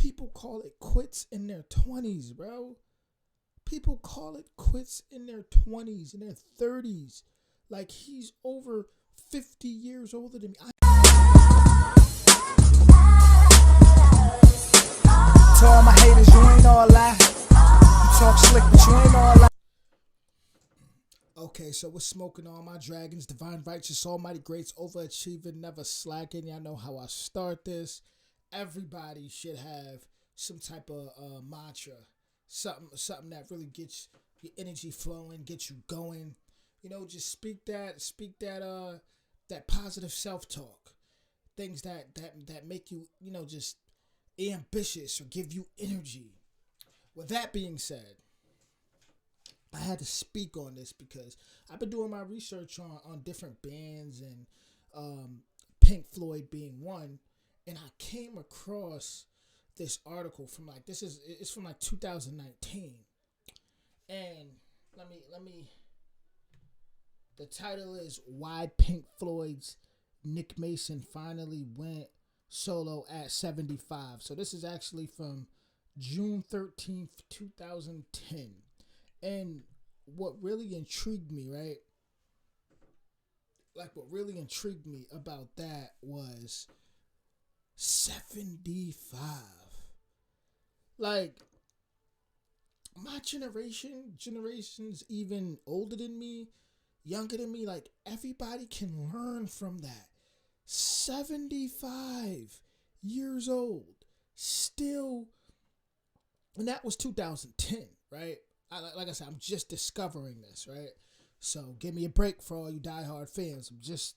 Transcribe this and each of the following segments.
People call it quits in their 20s, bro. People call it quits in their 20s, in their 30s. Like, he's over 50 years older than me. To all my haters, you ain't all lie. You talk slick, but you ain't all lie. Okay, so we're smoking all my dragons, divine, righteous, almighty, greats, overachieving, never slacking. Y'all know how I start this. Everybody should have some type of mantra, something that really gets your energy flowing, gets you going. You know, just speak that positive self-talk, things that make you, you know, just ambitious or give you energy. With that being said, I had to speak on this because I've been doing my research on different bands and Pink Floyd being one, and I came across this article from it's from 2019, and let me. The title is "Why Pink Floyd's Nick Mason Finally Went Solo at 75." So this is actually from June 13th, 2010. And what really intrigued me, right? Like, what really intrigued me about that was 75. Like, my generations even older than me, younger than me, like, everybody can learn from that. 75 years old. Still, and that was 2010, right? Like I said, I'm just discovering this, right? So give me a break for all you diehard fans.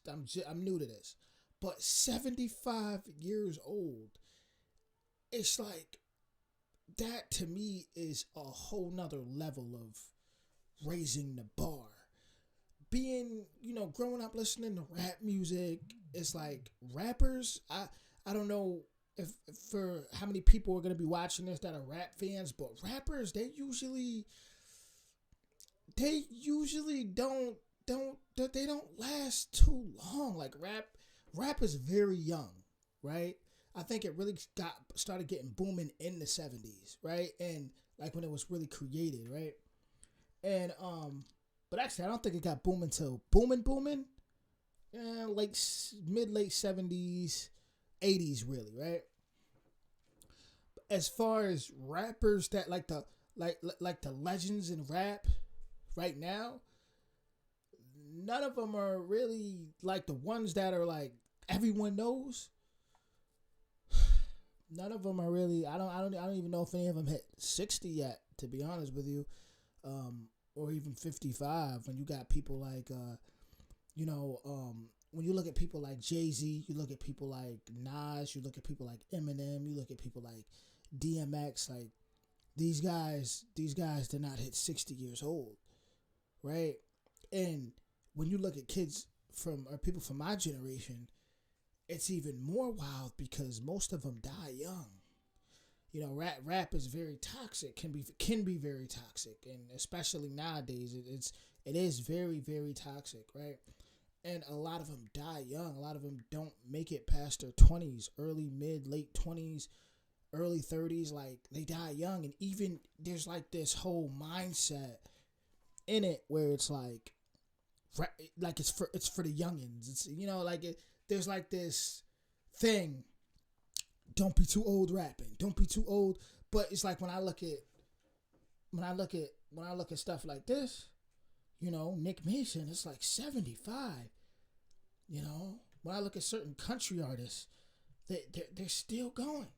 I'm new to this. But 75 years old, it's like, that to me is a whole nother level of raising the bar. Being, you know, growing up listening to rap music, it's like rappers, I don't know if for how many people are going to be watching this that are rap fans, but rappers, they usually don't last too long. Like, rap is very young, right? I think it really started getting booming in the 70s, right? And like when it was really created, right? And but actually I don't think it got booming till booming like late 70s, 80s really, right? As far as rappers that like the legends in rap right now, none of them are really like the ones that are like everyone knows. None of them are really. I don't even know if any of them hit 60 yet, to be honest with you, or even 55. When you got people like, when you look at people like Jay-Z, you look at people like Nas, you look at people like Eminem, you look at people like DMX. Like, these guys did not hit 60 years old, right? And when you look at kids or people from my generation, it's even more wild because most of them die young. You know, rap is very toxic, can be very toxic, and especially nowadays, it is very, very toxic, right? And a lot of them die young. A lot of them don't make it past their 20s, late 20s, early 30s. Like, they die young, and even there's like this whole mindset in it where it's like it's for the youngins. It's, you know, like there's like this thing, don't be too old rapping, don't be too old. But it's like when I look at stuff like this, you know, Nick Mason, it's like 75. You know, when I look at certain country artists, they're still going,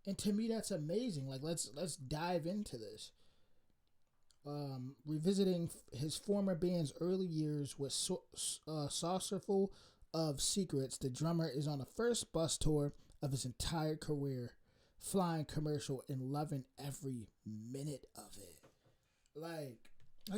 and to me that's amazing. Like, let's dive into this. Revisiting his former band's early years with Saucerful of Secrets, the drummer is on the first bus tour of his entire career, flying commercial and loving every minute of it. Like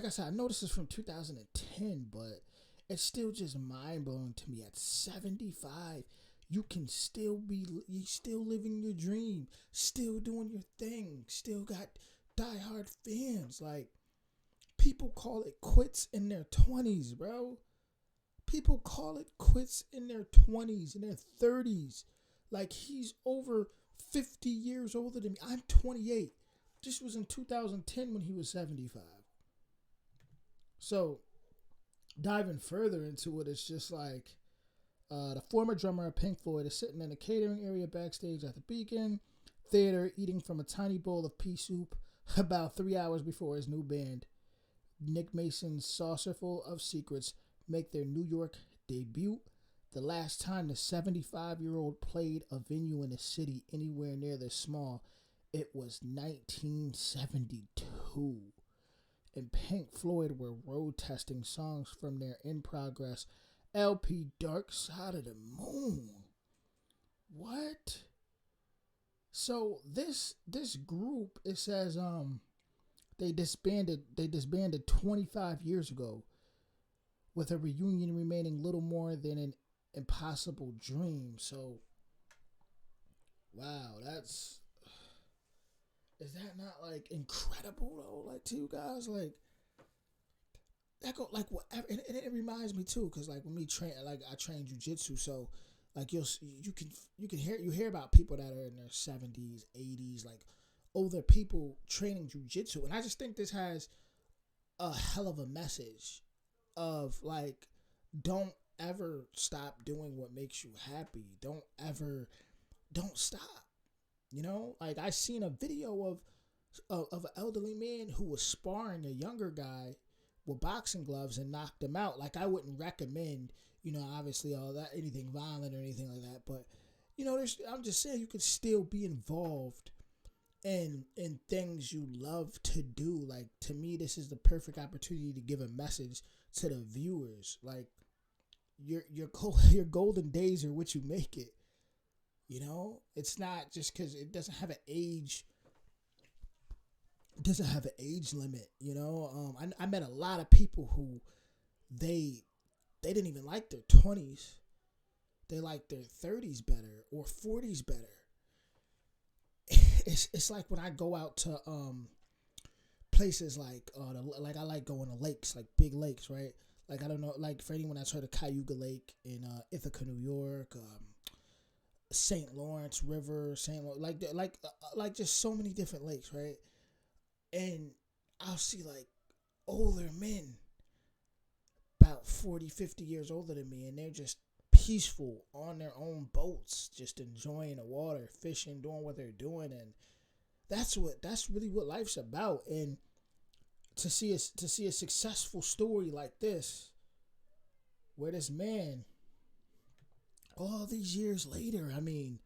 I said, I know this is from 2010, but it's still just mind-blowing to me. At 75, you still living your dream, still doing your thing, still got diehard fans. Like, people call it quits in their 20s, bro. People call it quits in their 20s, in their 30s. Like, he's over 50 years older than me. I'm 28. This was in 2010 when he was 75. So, diving further into it, it's just like the former drummer of Pink Floyd is sitting in a catering area backstage at the Beacon Theater eating from a tiny bowl of pea soup about 3 hours before his new band, Nick Mason's Saucerful of Secrets, make their New York debut. The last time the 75-year-old played a venue in a city anywhere near this small, it was 1972. And Pink Floyd were road testing songs from their in-progress LP Dark Side of the Moon. What? So this group, it says they disbanded 25 years ago, with a reunion remaining little more than an impossible dream. So wow, is that not like incredible though? Like to you guys, like that go like whatever, and it reminds me too, because like when me train, like I train jujitsu, so like you hear about people that are in their 70s, 80s, like older people training jujitsu, and I just think this has a hell of a message of like, don't ever stop doing what makes you happy. Don't stop. You know, like I seen a video of an elderly man who was sparring a younger guy with boxing gloves and knocked him out. Like I wouldn't recommend, obviously all that, anything violent or anything like that. But, I'm just saying you could still be involved in things you love to do. Like to me, this is the perfect opportunity to give a message to the viewers. Like your golden days are what you make it. It's not just because it doesn't have an age. It doesn't have an age limit. I met a lot of people who they didn't even like their 20s. They liked their 30s better or 40s better. It's like when I go out to places like I like going to lakes, like big lakes, right? Like I don't know, like for anyone that's heard of Cayuga Lake in Ithaca, New York, St. Lawrence River, like just so many different lakes, right? And I'll see like older men about 40, 50 years older than me, and they're just peaceful on their own boats, just enjoying the water, fishing, doing what they're doing, and that's really what life's about. And to see a successful story like this, where this man, all these years later, I mean,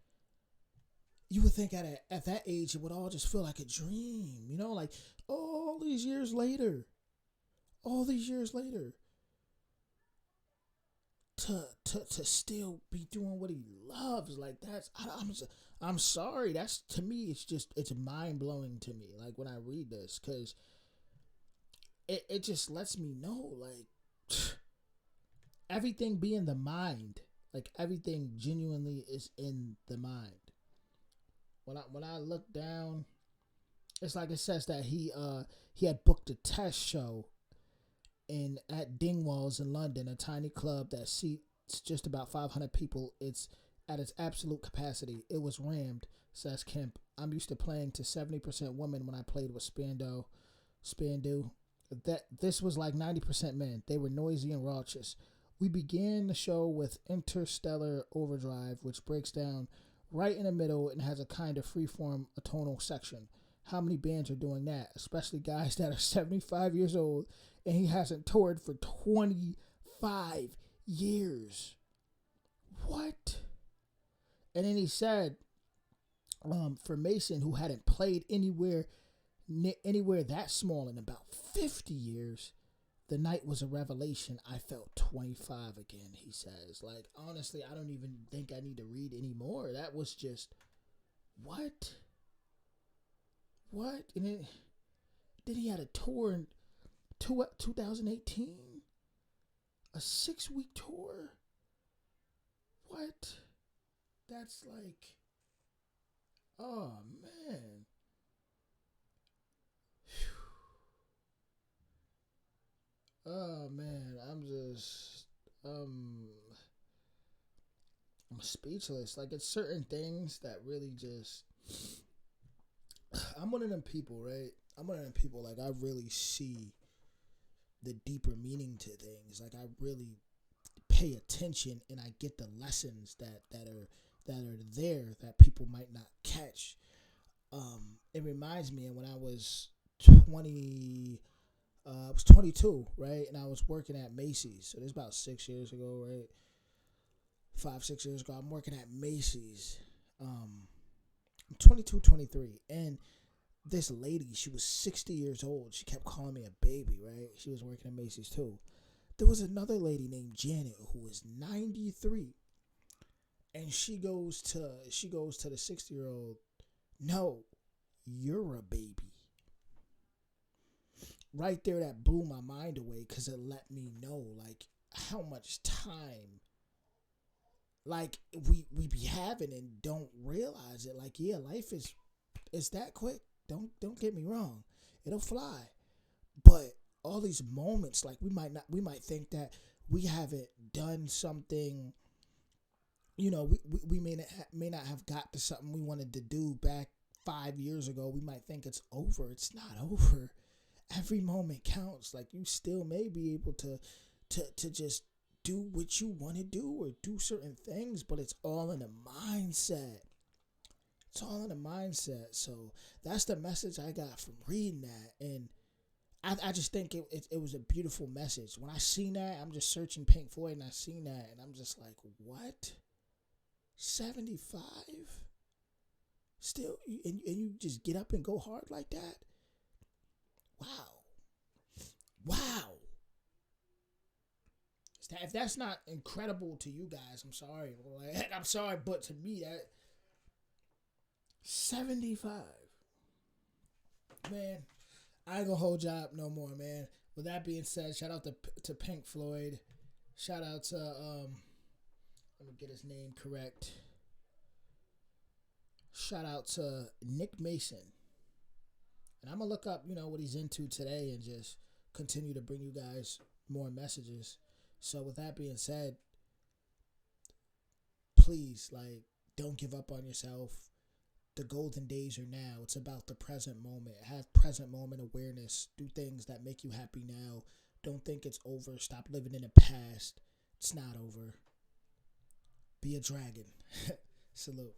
you would think at that age it would all just feel like a dream, like all these years later, to still be doing what he loves, like I'm sorry, that's, to me, it's mind blowing to me, like when I read this, because it just lets me know, like everything be in the mind, like everything genuinely is in the mind. When I look down, it's like it says that he had booked a test show at Dingwalls in London, a tiny club that seats just about 500 people. It's at its absolute capacity. It was rammed, says Kemp. I'm used to playing to 70% women when I played with Spandu. That this was like 90% men. They were noisy and raucous. We began the show with Interstellar Overdrive, which breaks down right in the middle and has a kind of freeform atonal section. How many bands are doing that? Especially guys that are 75 years old, and he hasn't toured for 25 years. What? And then he said, for Mason, who hadn't played anywhere that small in about 50 years, the night was a revelation. I felt 25 again, he says. Like, honestly, I don't even think I need to read anymore. That was just, what? And then he had a tour in 2018? A 6-week tour? What? That's like, oh, man. Oh man, I'm speechless. Like, it's certain things that really just. I'm one of them people, right? I'm one of them people. Like, I really see the deeper meaning to things. Like, I really pay attention and I get the lessons that are there that people might not catch. It reminds me of when I was 20. I was 22, right, and I was working at Macy's. So this is about 6 years ago, right? 5, 6 years ago, I'm working at Macy's. I'm 22, 23, and this lady, she was 60 years old. She kept calling me a baby, right? She was working at Macy's too. There was another lady named Janet who was 93, and she goes to the 60-year-old. No, you're a baby. Right there, that blew my mind away because it let me know like how much time like we be having and don't realize it. Like, yeah, life is that quick. Don't get me wrong, it'll fly. But all these moments, like we might think that we haven't done something. We may not have got to something we wanted to do back 5 years ago. We might think it's over. It's not over. Every moment counts. Like, you still may be able to just do what you want to do or do certain things, but it's all in the mindset. It's all in the mindset. So that's the message I got from reading that. And I just think it was a beautiful message. When I seen that, I'm just searching Pink Floyd and I seen that and I'm just like, what? 75? Still? And you just get up and go hard like that? Wow. Wow. If that's not incredible to you guys, I'm sorry. Like, I'm sorry, but to me, that 75. Man, I ain't gonna hold you up no more, man. With that being said, shout out to Pink Floyd. Shout out to let me get his name correct. Shout out to Nick Mason. And I'm gonna look up, what he's into today and just continue to bring you guys more messages. So with that being said, please, like, don't give up on yourself. The golden days are now. It's about the present moment. Have present moment awareness. Do things that make you happy now. Don't think it's over. Stop living in the past. It's not over. Be a dragon. Salute.